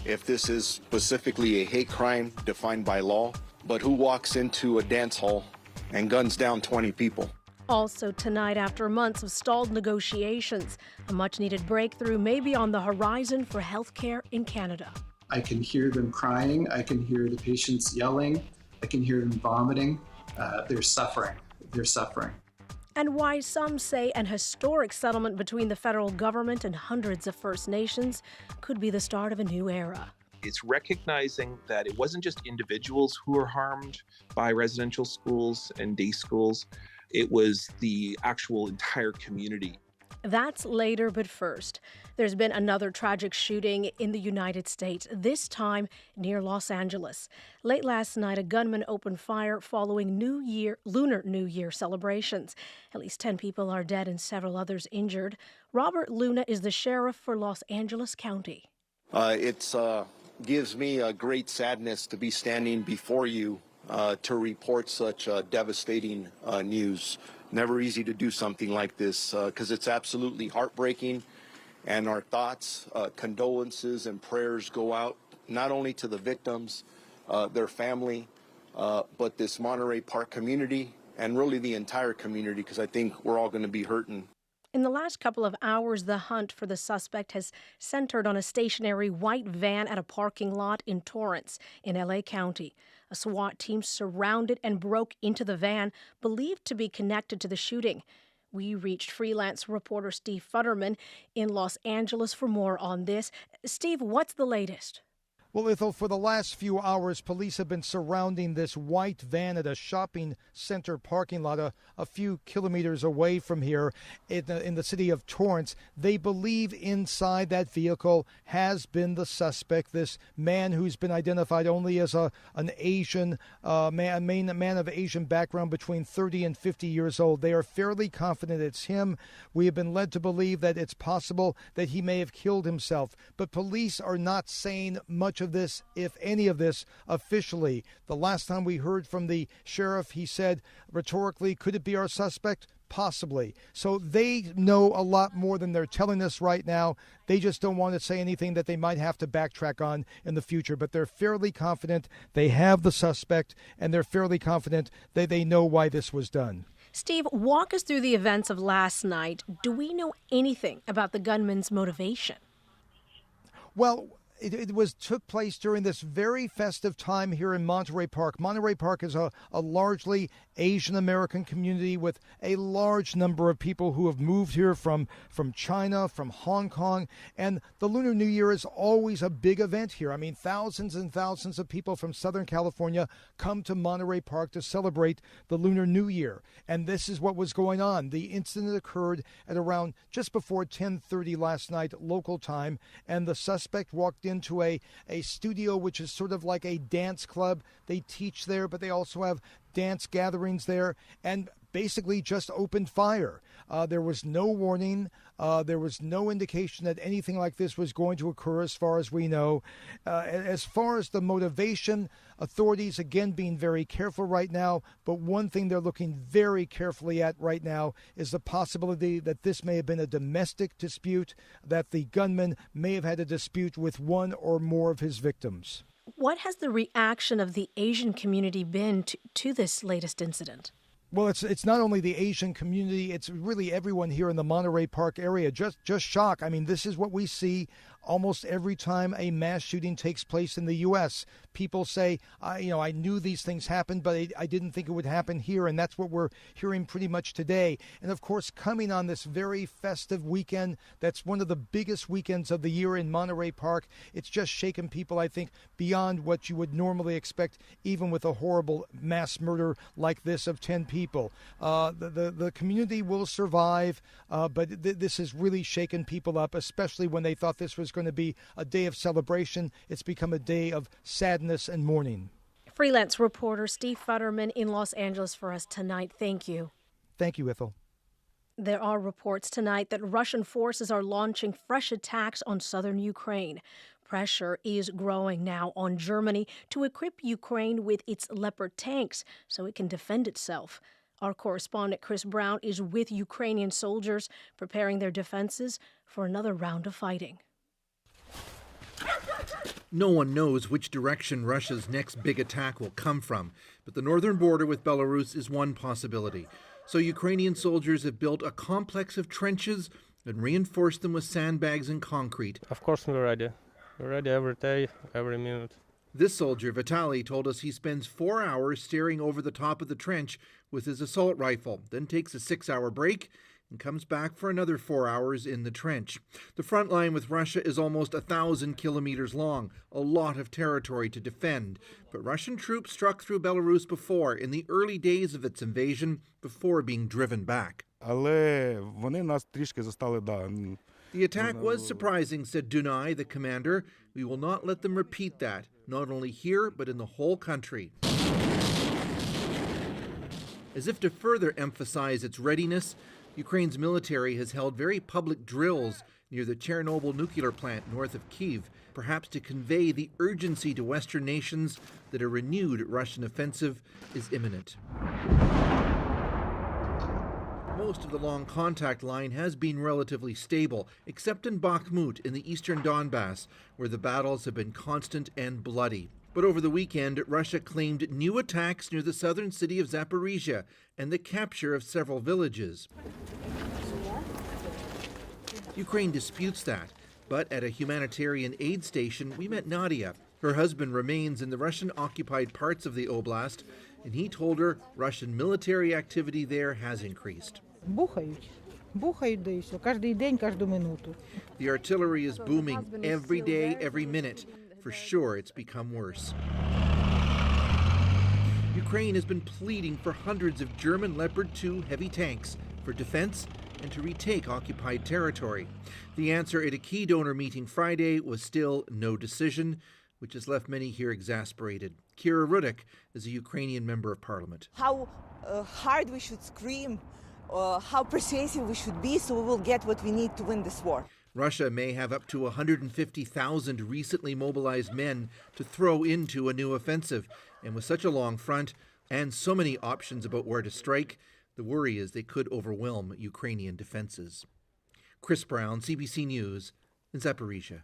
if this is specifically a hate crime defined by law, but who walks into a dance hall and guns down 20 people? Also tonight, after months of stalled negotiations, a much-needed breakthrough may be on the horizon for healthcare in Canada. I can hear them crying. I can hear the patients yelling. I can hear them vomiting. They're suffering. They're suffering. And why some say an historic settlement between the federal government and hundreds of First Nations could be the start of a new era. It's recognizing that it wasn't just individuals who were harmed by residential schools and day schools. It was the actual entire community. That's later, but first, there's been another tragic shooting in the United States, this time near Los Angeles. Late last night, a gunman opened fire following Lunar New Year celebrations. At least 10 people are dead and several others injured. Robert Luna is the sheriff for Los Angeles County. It gives me a great sadness to be standing before you to report such devastating news. Never easy to do something like this because it's absolutely heartbreaking, and our thoughts, condolences, and prayers go out not only to the victims, their family, but this Monterey Park community and really the entire community, because I think we're all going to be hurting. In the last couple of hours, the hunt for the suspect has centered on a stationary white van at a parking lot in Torrance, in LA County. A SWAT team surrounded and broke into the van, believed to be connected to the shooting. We reached freelance reporter Steve Futterman in Los Angeles for more on this. Steve, what's the latest? Well, Ethel, for the last few hours, police have been surrounding this white van at a shopping center parking lot a few kilometers away from here in the city of Torrance. They believe inside that vehicle has been the suspect, this man who's been identified only as an Asian man of Asian background between 30 and 50 years old. They are fairly confident it's him. We have been led to believe that it's possible that he may have killed himself, but police are not saying much of this, if any of this, officially. The last time we heard from the sheriff, he said rhetorically, could it be our suspect? Possibly. So they know a lot more than they're telling us right now. They just don't want to say anything that they might have to backtrack on in the future. But they're fairly confident they have the suspect, and they're fairly confident that they know why this was done. Steve, walk us through the events of last night. Do we know anything about the gunman's motivation? Well, It took place during this very festive time here in Monterey Park. Monterey Park is a largely Asian American community with a large number of people who have moved here from China, from Hong Kong. And the Lunar New Year is always a big event here. I mean, thousands and thousands of people from Southern California come to Monterey Park to celebrate the Lunar New Year. And this is what was going on. The incident occurred at around just before 10:30 last night, local time, and the suspect walked into a studio which is sort of like a dance club. They teach there, but they also have dance gatherings there, and basically just opened fire. There was no warning. There was no indication that anything like this was going to occur as far as we know. As far as the motivation, authorities, again, being very careful right now, but one thing they're looking very carefully at right now is the possibility that this may have been a domestic dispute, that the gunman may have had a dispute with one or more of his victims. What has the reaction of the Asian community been to this latest incident? Well, it's not only the Asian community, it's really everyone here in the Monterey Park area. Just shock. I mean, this is what we see almost every time a mass shooting takes place in the U.S. People say, I knew these things happened, but I didn't think it would happen here. And that's what we're hearing pretty much today. And of course, coming on this very festive weekend, that's one of the biggest weekends of the year in Monterey Park. It's just shaken people, I think, beyond what you would normally expect, even with a horrible mass murder like this of 10 people. The community will survive, but this has really shaken people up, especially when they thought this was going to be a day of celebration. It's become a day of sadness and mourning. Freelance reporter Steve Futterman in Los Angeles for us tonight. Thank you. Thank you, Ethel. There are reports tonight that Russian forces are launching fresh attacks on southern Ukraine. Pressure is growing now on Germany to equip Ukraine with its Leopard tanks so it can defend itself. Our correspondent Chris Brown is with Ukrainian soldiers preparing their defenses for another round of fighting. No one knows which direction Russia's next big attack will come from, but the northern border with Belarus is one possibility. So Ukrainian soldiers have built a complex of trenches and reinforced them with sandbags and concrete. Of course we're ready. We're ready every day, every minute. This soldier, Vitaly, told us he spends 4 hours staring over the top of the trench with his assault rifle, then takes a 6-hour break and comes back for another 4 hours in the trench. The front line with Russia is almost 1,000 kilometers long, a lot of territory to defend. But Russian troops struck through Belarus before, in the early days of its invasion, before being driven back. The attack was surprising, said Dunai, the commander. We will not let them repeat that, not only here, but in the whole country. As if to further emphasize its readiness, Ukraine's military has held very public drills near the Chernobyl nuclear plant north of Kyiv, perhaps to convey the urgency to Western nations that a renewed Russian offensive is imminent. Most of the long contact line has been relatively stable, except in Bakhmut in the eastern Donbass, where the battles have been constant and bloody. But over the weekend, Russia claimed new attacks near the southern city of Zaporizhia and the capture of several villages. Ukraine disputes that, but at a humanitarian aid station, we met Nadia. Her husband remains in the Russian-occupied parts of the oblast, and he told her Russian military activity there has increased. The artillery is booming every day, every minute. For sure, it's become worse. Ukraine has been pleading for hundreds of German Leopard 2 heavy tanks for defense and to retake occupied territory. The answer at a key donor meeting Friday was still no decision, which has left many here exasperated. Kira Rudik is a Ukrainian member of parliament. How hard we should scream, how persuasive we should be so we will get what we need to win this war. Russia may have up to 150,000 recently mobilized men to throw into a new offensive. And with such a long front and so many options about where to strike, the worry is they could overwhelm Ukrainian defenses. Chris Brown, CBC News, in Zaporizhia.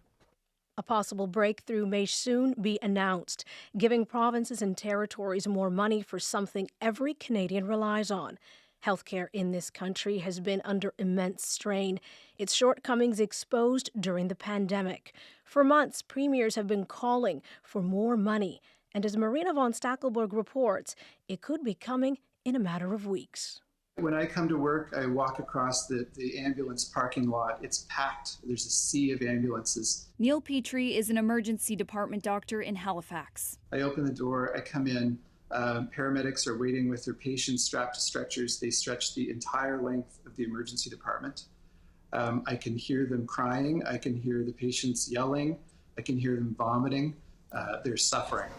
A possible breakthrough may soon be announced, giving provinces and territories more money for something every Canadian relies on. Healthcare in this country has been under immense strain, its shortcomings exposed during the pandemic. For months, premiers have been calling for more money, and as Marina von Stackelberg reports, it could be coming in a matter of weeks. When I come to work, I walk across the ambulance parking lot. It's packed. There's a sea of ambulances. Neil Petrie is an emergency department doctor in Halifax. I open the door, I come in. Paramedics are waiting with their patients strapped to stretchers. They stretch the entire length of the emergency department. I can hear them crying. I can hear the patients yelling. I can hear them vomiting. They're suffering.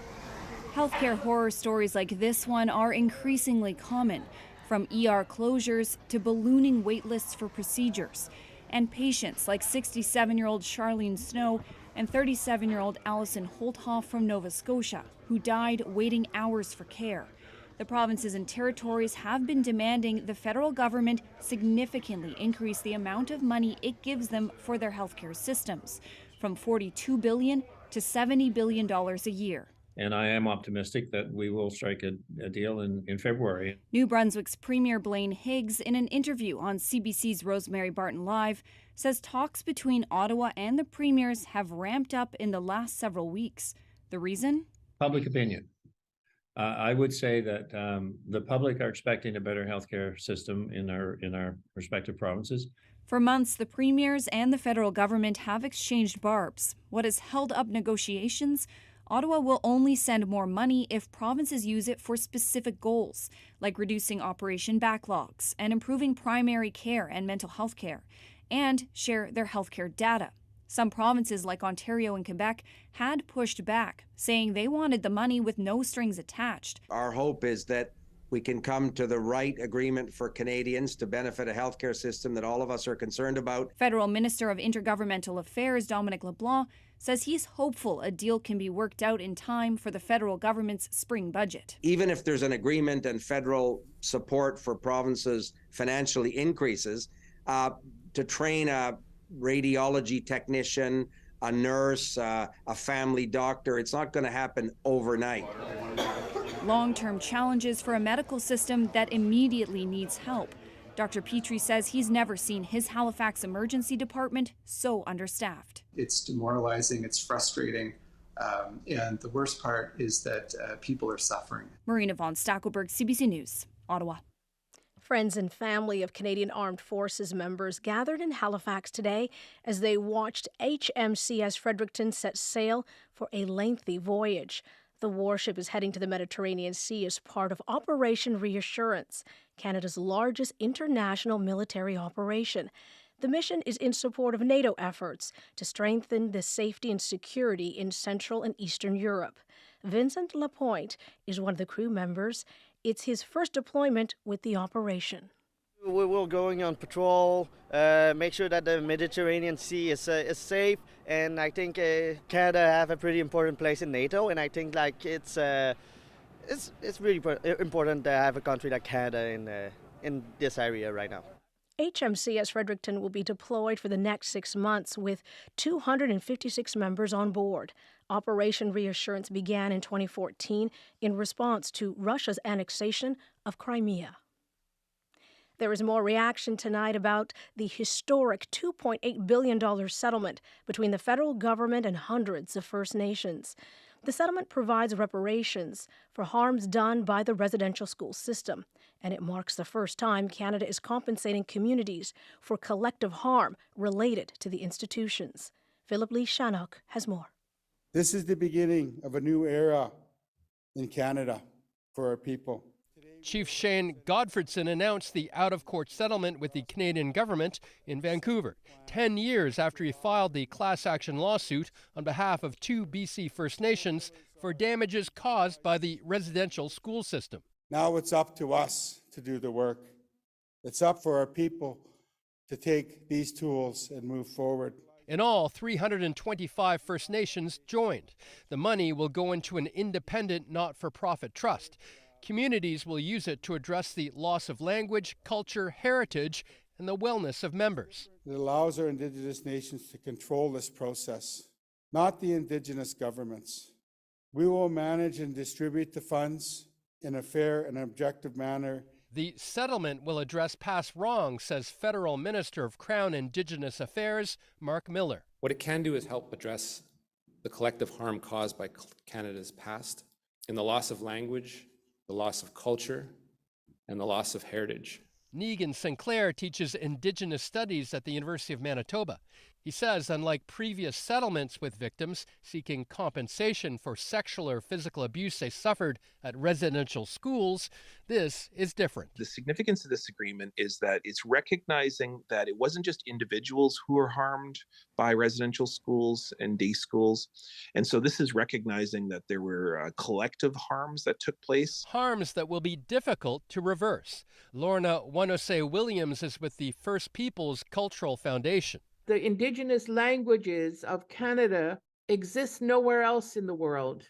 Healthcare horror stories like this one are increasingly common, from ER closures to ballooning wait lists for procedures. And patients like 67-year-old Charlene Snow and 37-year-old Allison Holthoff from Nova Scotia, who died waiting hours for care. The provinces and territories have been demanding the federal government significantly increase the amount of money it gives them for their healthcare systems, from $42 billion to $70 billion a year. And I am optimistic that we will strike a deal in February. New Brunswick's Premier Blaine Higgs, in an interview on CBC's Rosemary Barton Live, says talks between Ottawa and the premiers have ramped up in the last several weeks. The reason? Public opinion. I would say that the public are expecting a better healthcare system in our respective provinces. For months, the premiers and the federal government have exchanged barbs. What has held up negotiations? Ottawa will only send more money if provinces use it for specific goals, like reducing operation backlogs and improving primary care and mental health care, and share their healthcare data. Some provinces, like Ontario and Quebec, had pushed back, saying they wanted the money with no strings attached. Our hope is that we can come to the right agreement for Canadians to benefit a healthcare system that all of us are concerned about. Federal Minister of Intergovernmental Affairs Dominic LeBlanc says he's hopeful a deal can be worked out in time for the federal government's spring budget. Even if there's an agreement and federal support for provinces financially increases, to train a radiology technician, a nurse, a family doctor. It's not going to happen overnight. Long-term challenges for a medical system that immediately needs help. Dr. Petrie says he's never seen his Halifax emergency department so understaffed. It's demoralizing, it's frustrating, and the worst part is that people are suffering. Marina von Stackelberg, CBC News, Ottawa. Friends and family of Canadian Armed Forces members gathered in Halifax today as they watched HMCS Fredericton set sail for a lengthy voyage. The warship is heading to the Mediterranean Sea as part of Operation Reassurance, Canada's largest international military operation. The mission is in support of NATO efforts to strengthen the safety and security in Central and Eastern Europe. Vincent Lapointe is one of the crew members. It's his first deployment with the operation. We will going on patrol, make sure that the Mediterranean Sea is safe, and I think Canada have a pretty important place in NATO, and I think like it's really important to have a country like Canada in this area right now. HMCS Fredericton will be deployed for the next 6 months with 256 members on board. Operation Reassurance began in 2014 in response to Russia's annexation of Crimea. There is more reaction tonight about the historic $2.8 billion settlement between the federal government and hundreds of First Nations. The settlement provides reparations for harms done by the residential school system, and it marks the first time Canada is compensating communities for collective harm related to the institutions. Philip Lee Shannock has more. This is the beginning of a new era in Canada for our people. Chief Shane Godfredson announced the out-of-court settlement with the Canadian government in Vancouver, 10 years after he filed the class action lawsuit on behalf of 2 BC First Nations for damages caused by the residential school system. Now it's up to us to do the work. It's up for our people to take these tools and move forward. In all, 325 First Nations joined. The money will go into an independent, not-for-profit trust. Communities will use it to address the loss of language, culture, heritage, and the wellness of members. It allows our Indigenous nations to control this process, not the Indigenous governments. We will manage and distribute the funds in a fair and objective manner. The settlement will address past wrongs, says Federal Minister of Crown Indigenous Affairs, Mark Miller. What it can do is help address the collective harm caused by Canada's past in the loss of language, the loss of culture, and the loss of heritage. Negan Sinclair teaches Indigenous Studies at the University of Manitoba. He says, unlike previous settlements with victims seeking compensation for sexual or physical abuse they suffered at residential schools, this is different. The significance of this agreement is that it's recognizing that it wasn't just individuals who were harmed by residential schools and day schools. And so this is recognizing that there were collective harms that took place. Harms that will be difficult to reverse. Lorna Wanose-Williams is with the First Peoples Cultural Foundation. The Indigenous languages of Canada exist nowhere else in the world.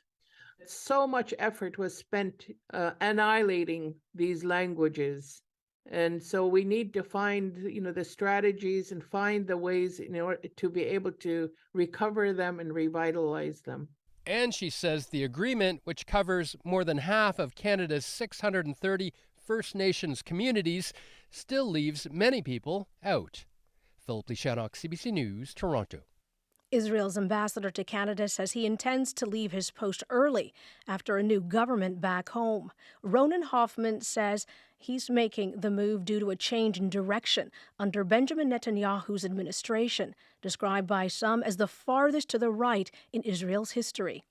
So much effort was spent annihilating these languages. And so we need to find, the strategies and find the ways in order to be able to recover them and revitalize them. And she says the agreement, which covers more than half of Canada's 630 First Nations communities, still leaves many people out. Philip Lee Shannock, CBC News, Toronto. Israel's ambassador to Canada says he intends to leave his post early after a new government back home. Ronan Hoffman says he's making the move due to a change in direction under Benjamin Netanyahu's administration, described by some as the farthest to the right in Israel's history.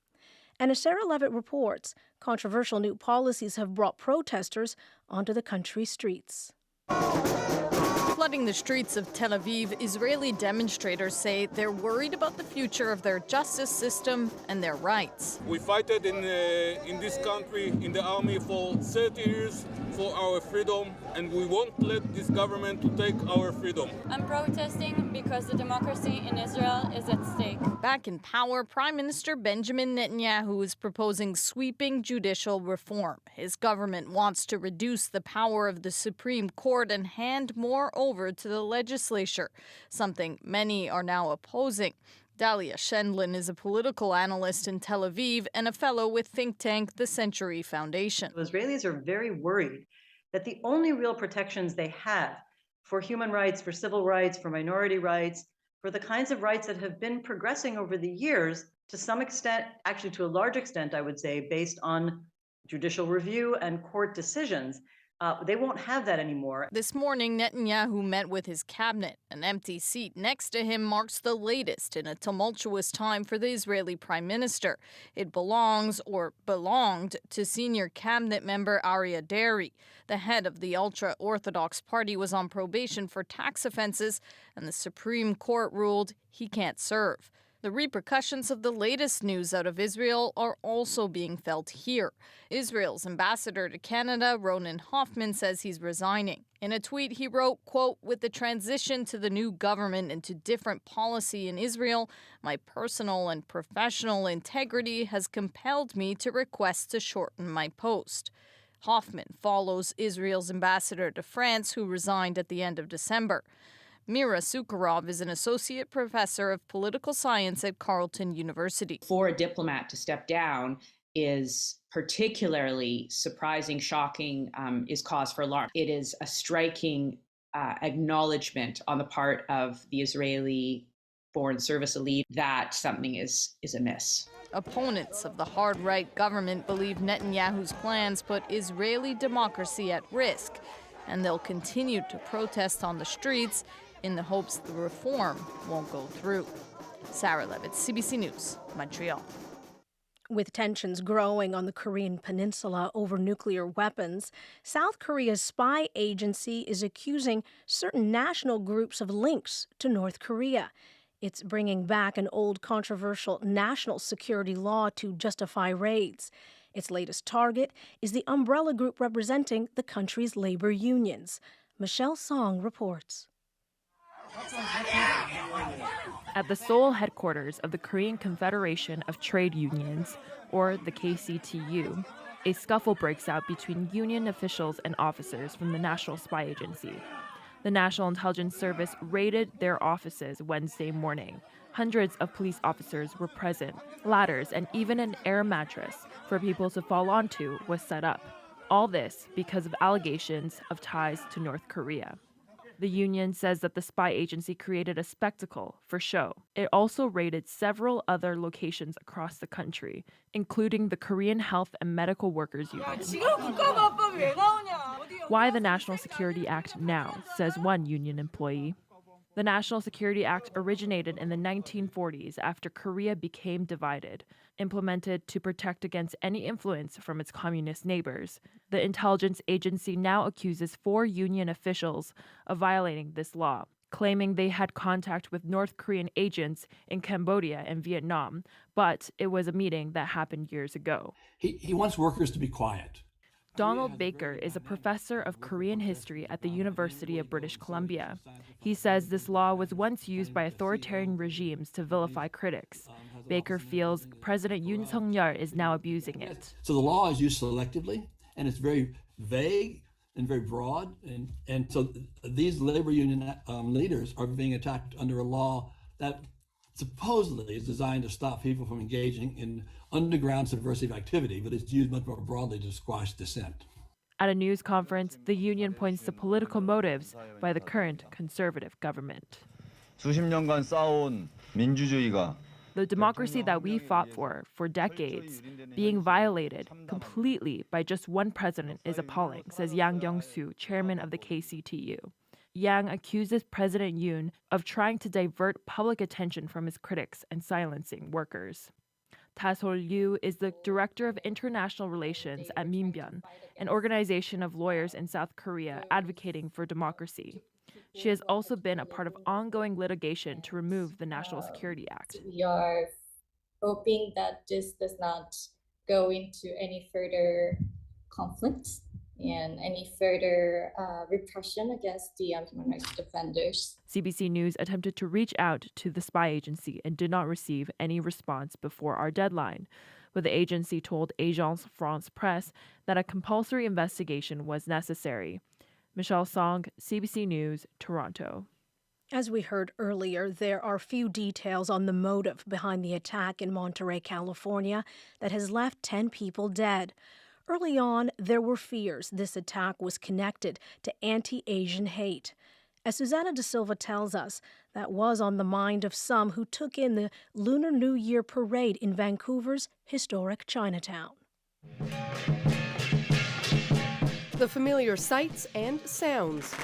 And as Sarah Levitt reports, controversial new policies have brought protesters onto the country's streets. Flooding the streets of Tel Aviv, Israeli demonstrators say they're worried about the future of their justice system and their rights. We fought in this country, in the army for 30 years for our freedom, and we won't let this government to take our freedom. I'm protesting because the democracy in Israel is at stake. Back in power, Prime Minister Benjamin Netanyahu is proposing sweeping judicial reform. His government wants to reduce the power of the Supreme Court and hand more over to the legislature, something many are now opposing. Dalia Shendlin is a political analyst in Tel Aviv and a fellow with think tank The Century Foundation. Israelis are very worried that the only real protections they have for human rights, for civil rights, for minority rights, for the kinds of rights that have been progressing over the years, to some extent, actually to a large extent, I would say, based on judicial review and court decisions, they won't have that anymore. This morning, Netanyahu met with his cabinet. An empty seat next to him marks the latest in a tumultuous time for the Israeli prime minister. It belonged to senior cabinet member Aryeh Deri. The head of the ultra-Orthodox party was on probation for tax offenses, and the Supreme Court ruled he can't serve. The repercussions of the latest news out of Israel are also being felt here. Israel's ambassador to Canada, Ronan Hoffman, says he's resigning. In a tweet, he wrote, quote, "With the transition to the new government and to different policy in Israel, my personal and professional integrity has compelled me to request to shorten my post." Hoffman follows Israel's ambassador to France, who resigned at the end of December. Mira Sukharov is an associate professor of political science at Carleton University. For a diplomat to step down is particularly surprising, shocking, is cause for alarm. It is a striking acknowledgement on the part of the Israeli Foreign Service elite that something is amiss. Opponents of the hard-right government believe Netanyahu's plans put Israeli democracy at risk, and they'll continue to protest on the streets in the hopes the reform won't go through. Sarah Levitt, CBC News, Montreal. With tensions growing on the Korean peninsula over nuclear weapons, South Korea's spy agency is accusing certain national groups of links to North Korea. It's bringing back an old controversial national security law to justify raids. Its latest target is the umbrella group representing the country's labor unions. Michelle Song reports. At the Seoul headquarters of the Korean Confederation of Trade Unions, or the KCTU, a scuffle breaks out between union officials and officers from the National Spy Agency. The National Intelligence Service raided their offices Wednesday morning. Hundreds of police officers were present. Ladders and even an air mattress for people to fall onto was set up. All this because of allegations of ties to North Korea. The union says that the spy agency created a spectacle for show. It also raided several other locations across the country, including the Korean Health and Medical Workers Union. Why the National Security Act now, says one union employee. The National Security Act originated in the 1940s after Korea became divided, implemented to protect against any influence from its communist neighbors. The intelligence agency now accuses 4 union officials of violating this law, claiming they had contact with North Korean agents in Cambodia and Vietnam, but it was a meeting that happened years ago. He wants workers to be quiet. Donald Baker is a professor of Korean history at the University of British Columbia. He says this law was once used by authoritarian regimes to vilify critics. Baker feels President Yoon Suk-yeol is now abusing it. So the law is used selectively, and it's very vague and very broad. And so these labor union leaders are being attacked under a law that supposedly is designed to stop people from engaging in underground subversive activity, but it's used much more broadly to squash dissent. At a news conference, the union points to political motives by the current conservative government. 수십 년간 쌓아온 민주주의가 The democracy that we fought for decades, being violated completely by just one president is appalling, says Yang Young-soo, chairman of the KCTU. Yang accuses President Yoon of trying to divert public attention from his critics and silencing workers. Ta-sol Liu is the director of international relations at Minbyeon, an organization of lawyers in South Korea advocating for democracy. She has also been a part of ongoing litigation to remove the National Security Act. We are hoping that this does not go into any further conflicts and any further repression against the human rights defenders. CBC News attempted to reach out to the spy agency and did not receive any response before our deadline, but the agency told Agence France Presse that a compulsory investigation was necessary. Michelle Song, CBC News, Toronto. As we heard earlier, there are few details on the motive behind the attack in Monterey, California, that has left 10 people dead. Early on, there were fears this attack was connected to anti-Asian hate. As Susanna De Silva tells us, that was on the mind of some who took in the Lunar New Year parade in Vancouver's historic Chinatown. The familiar sights and sounds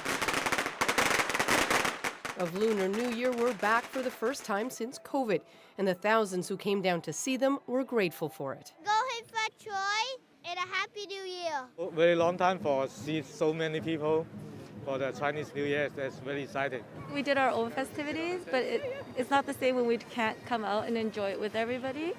of Lunar New Year were back for the first time since COVID, and the thousands who came down to see them were grateful for it. Go ahead for joy and a Happy New Year. Very long time for see so many people for the Chinese New Year. That's very exciting. We did our own festivities, but it's not the same when we can't come out and enjoy it with everybody.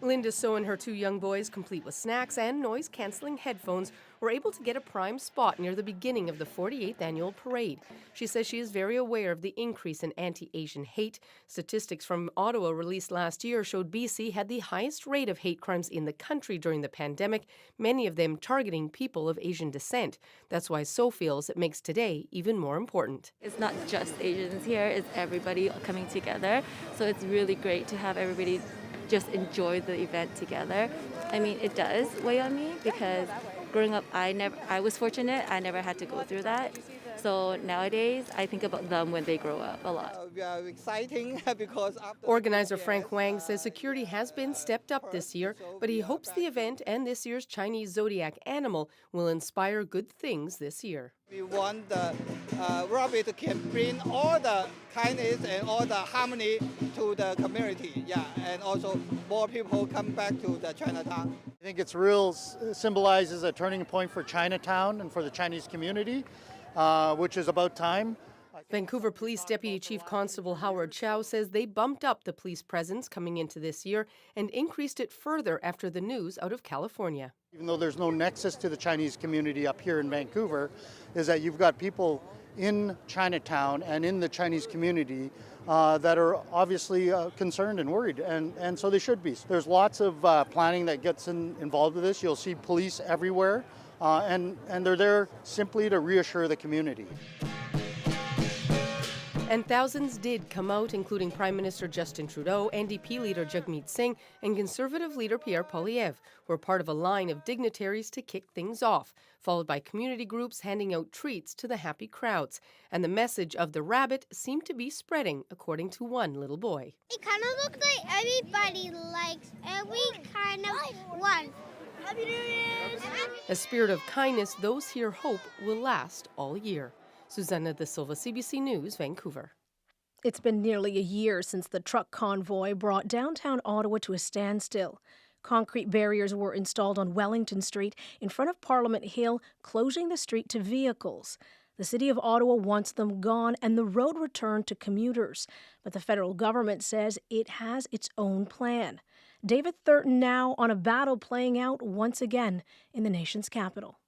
Linda So and her 2 young boys, complete with snacks and noise-canceling headphones, were able to get a prime spot near the beginning of the 48th annual parade. She says she is very aware of the increase in anti-Asian hate. Statistics from Ottawa released last year showed BC had the highest rate of hate crimes in the country during the pandemic, many of them targeting people of Asian descent. That's why So feels it makes today even more important. It's not just Asians here, it's everybody coming together. So it's really great to have everybody just enjoy the event together. I mean, it does weigh on me because growing up, I was fortunate. I never had to go through that. So nowadays, I think about them when they grow up a lot. Exciting because Organizer Frank Wang says security has been stepped up this year, but he hopes the event and this year's Chinese zodiac animal will inspire good things this year. We want the rabbit can bring all the kindness and all the harmony to the community. Yeah, and also more people come back to the Chinatown. I think it's symbolizes a turning point for Chinatown and for the Chinese community, which is about time. Vancouver Police Deputy Chief Constable Howard Chow says they bumped up the police presence coming into this year and increased it further after the news out of California. Even though there's no nexus to the Chinese community up here in Vancouver, is that you've got people in Chinatown and in the Chinese community that are obviously concerned and worried, and so they should be. There's lots of planning that gets involved with this. You'll see police everywhere, and they're there simply to reassure the community. And thousands did come out, including Prime Minister Justin Trudeau, NDP leader Jagmeet Singh, and Conservative leader Pierre Poilievre, who were part of a line of dignitaries to kick things off, followed by community groups handing out treats to the happy crowds. And the message of the rabbit seemed to be spreading, according to one little boy. It kind of looks like everybody likes every kind of one. Happy New Year's! A spirit of kindness those here hope will last all year. Susanna De Silva, CBC News, Vancouver. It's been nearly a year since the truck convoy brought downtown Ottawa to a standstill. Concrete barriers were installed on Wellington Street in front of Parliament Hill, closing the street to vehicles. The City of Ottawa wants them gone and the road returned to commuters. But the federal government says it has its own plan. David Thurton now on a battle playing out once again in the nation's capital.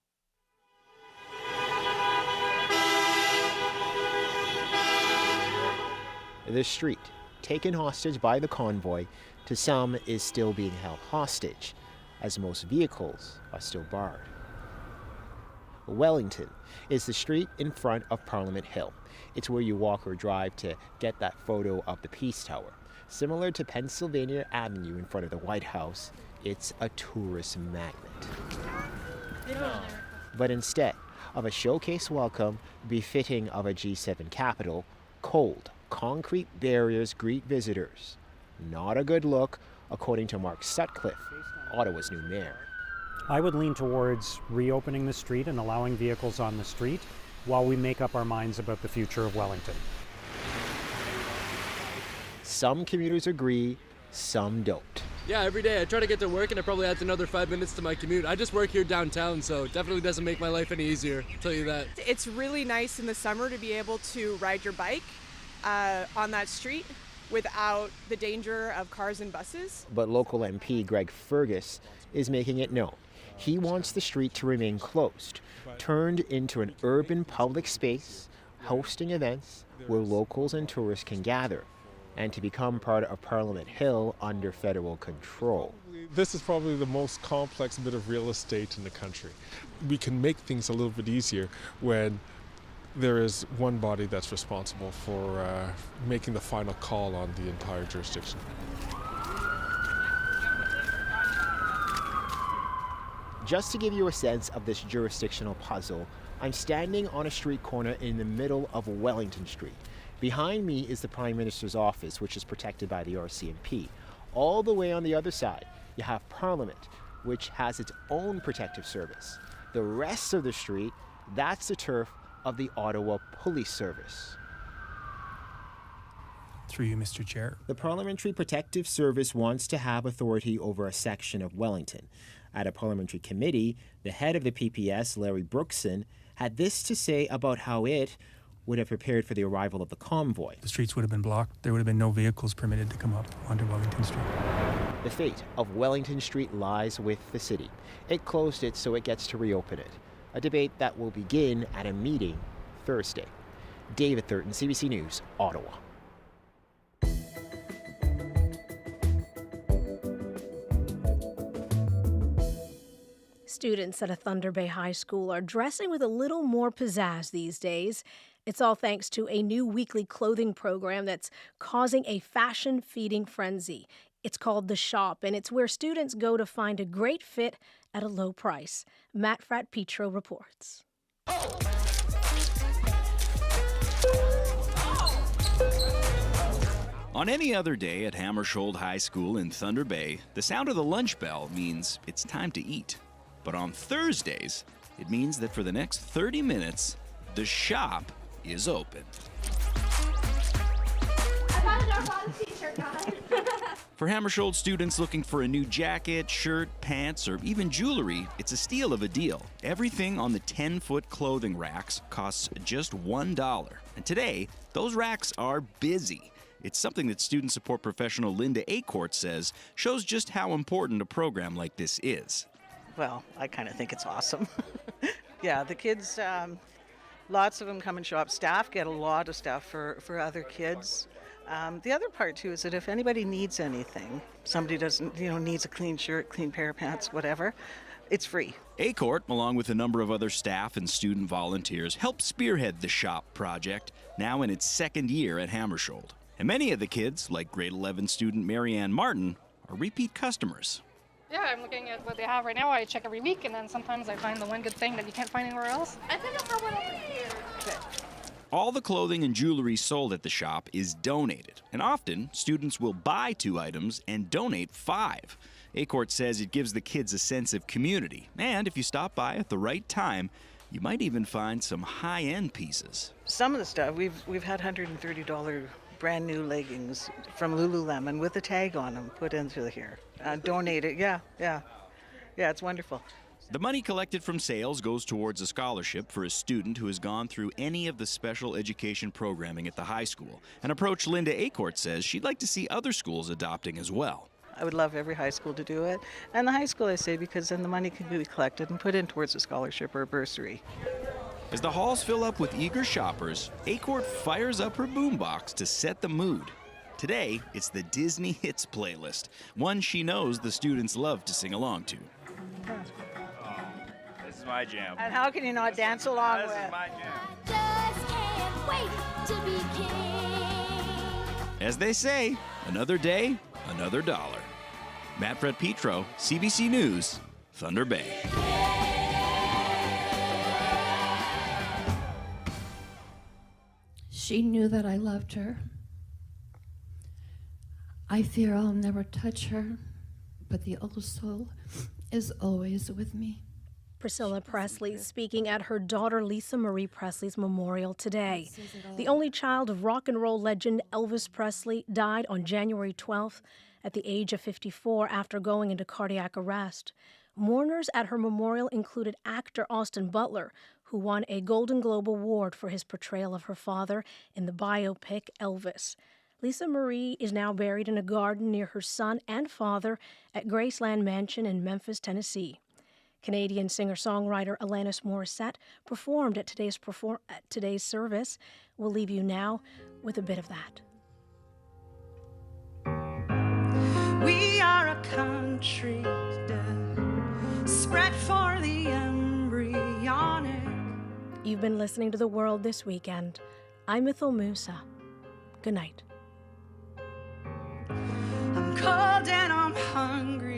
The street, taken hostage by the convoy, to some is still being held hostage, as most vehicles are still barred. Wellington is the street in front of Parliament Hill. It's where you walk or drive to get that photo of the Peace Tower. Similar to Pennsylvania Avenue in front of the White House, it's a tourist magnet. But instead of a showcase welcome befitting of a G7 capital, cold, concrete barriers greet visitors. Not a good look, according to Mark Sutcliffe, Ottawa's new mayor. I would lean towards reopening the street and allowing vehicles on the street while we make up our minds about the future of Wellington. Some commuters agree, some don't. Yeah, every day I try to get to work and it probably adds another 5 minutes to my commute. I just work here downtown, so it definitely doesn't make my life any easier, I'll tell you that. It's really nice in the summer to be able to ride your bike on that street without the danger of cars and buses. But local MP Greg Fergus is making it known. He wants the street to remain closed, turned into an urban public space, hosting events where locals and tourists can gather, and to become part of Parliament Hill under federal control. This is probably the most complex bit of real estate in the country. We can make things a little bit easier when there is one body that's responsible for making the final call on the entire jurisdiction. Just to give you a sense of this jurisdictional puzzle, I'm standing on a street corner in the middle of Wellington Street. Behind me is the Prime Minister's office, which is protected by the RCMP. All the way on the other side, you have Parliament, which has its own protective service. The rest of the street, that's the turf of the Ottawa Police Service. Through you, Mr. Chair. The Parliamentary Protective Service wants to have authority over a section of Wellington. At a parliamentary committee, the head of the PPS, Larry Brookson, had this to say about how it would have prepared for the arrival of the convoy. The streets would have been blocked. There would have been no vehicles permitted to come up onto Wellington Street. The fate of Wellington Street lies with the city. It closed it, so it gets to reopen it. A debate that will begin at a meeting Thursday. David Thurton, CBC News, Ottawa. Students at a Thunder Bay High School are dressing with a little more pizzazz these days. It's all thanks to a new weekly clothing program that's causing a fashion-feeding frenzy. It's called The Shop, and it's where students go to find a great fit at a low price. Matt Frat-Petro reports. On any other day at Hammersholt High School in Thunder Bay, the sound of the lunch bell means it's time to eat. But on Thursdays, it means that for the next 30 minutes, the shop is open. I found our bottom t-shirt, guys. For Hammersholt students looking for a new jacket, shirt, pants, or even jewelry, it's a steal of a deal. Everything on the 10-foot clothing racks costs just $1. And today, those racks are busy. It's something that student support professional Linda Acorte says shows just how important a program like this is. Well, I kind of think it's awesome. Yeah, the kids, lots of them come and shop. Staff get a lot of stuff for other kids. The other part, too, is that if anybody needs anything, somebody doesn't, needs a clean shirt, clean pair of pants, whatever, it's free. Acorte, along with a number of other staff and student volunteers, helped spearhead the shop project, now in its second year at Hammersholt. And many of the kids, like grade 11 student Marianne Martin, are repeat customers. Yeah, I'm looking at what they have right now. I check every week, and then sometimes I find the one good thing that you can't find anywhere else. I think I found one over here. Okay. All the clothing and jewelry sold at the shop is donated, and often students will buy 2 items and donate 5. Acorte says it gives the kids a sense of community, and if you stop by at the right time, you might even find some high-end pieces. Some of the stuff, we've had $130 brand new leggings from Lululemon with a tag on them put into here. Donated, yeah, it's wonderful. The money collected from sales goes towards a scholarship for a student who has gone through any of the special education programming at the high school. An approach Linda Acorte says she'd like to see other schools adopting as well. I would love every high school to do it. And the high school, I say, because then the money can be collected and put in towards a scholarship or a bursary. As the halls fill up with eager shoppers, Acorte fires up her boombox to set the mood. Today, it's the Disney Hits playlist, one she knows the students love to sing along to. This is my jam. And how can you not dance along with? This is my jam. Just can't wait to be king. As they say, another day, another dollar. Matt Frat-Petro, CBC News, Thunder Bay. She knew that I loved her. I fear I'll never touch her, but the old soul is always with me. Priscilla Presley speaking at her daughter Lisa Marie Presley's memorial today. The only child of rock and roll legend Elvis Presley died on January 12th at the age of 54 after going into cardiac arrest. Mourners at her memorial included actor Austin Butler, who won a Golden Globe Award for his portrayal of her father in the biopic Elvis. Lisa Marie is now buried in a garden near her son and father at Graceland Mansion in Memphis, Tennessee. Canadian singer-songwriter Alanis Morissette performed at today's service. We'll leave you now with a bit of that. We are a country spread for the embryonic. You've been listening to The World This Weekend. I'm Ithil Musa. Good night. I'm cold and I'm hungry.